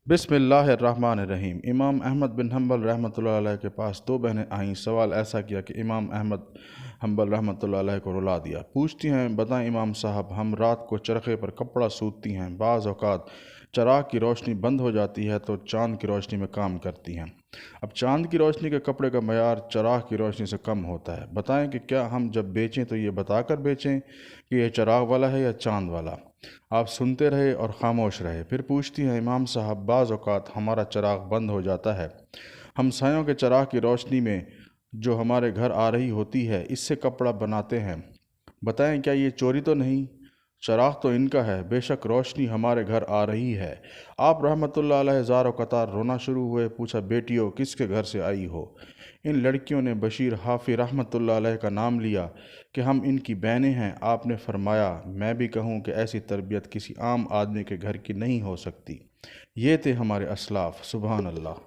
बिस्मिल्लाहिर्रहमानिर्रहीम। इमाम अहमद बिन हम्बल रहमतुल्लाह अलैह के पास दो बहनें आईं। सवाल ऐसा किया कि इमाम अहमद हम्बल रहमतुल्लाह अलैह को रुला दिया। पूछती हैं, बताएं इमाम साहब, हम रात को चरखे पर कपड़ा सूतती हैं, बाज़ औक़ात चराग की रोशनी बंद हो जाती है तो चाँद की रोशनी में काम करती हैं। अब चाँद की रोशनी के कपड़े का मयार चराग की रोशनी से कम होता है। बताएं कि क्या हम जब बेचें तो ये बताकर बेचें कि यह चराग वाला है या चाँद वाला। आप सुनते रहे और ख़ामोश रहे। फिर पूछती हैं, इमाम साहब, बाज़ औक़ात हमारा चराग बंद हो जाता है, हमसायों के चराग की रोशनी में जो हमारे घर आ रही होती है, इससे कपड़ा बनाते हैं। बताएं क्या ये चोरी तो नहीं? चराग तो इनका है, बेशक रोशनी हमारे घर आ रही है। आप रहमतुल्लाह अलैह ज़ार कतार रोना शुरू हुए। पूछा, बेटियों, किसके घर से आई हो? इन लड़कियों ने बशीर हाफी रहमतुल्लाह अलैह का नाम लिया कि हम इनकी बहनें हैं। आपने फरमाया, मैं भी कहूँ कि ऐसी तरबियत किसी आम आदमी के घर की नहीं हो सकती। ये थे हमारे असलाफ। सुबहान अल्लाह।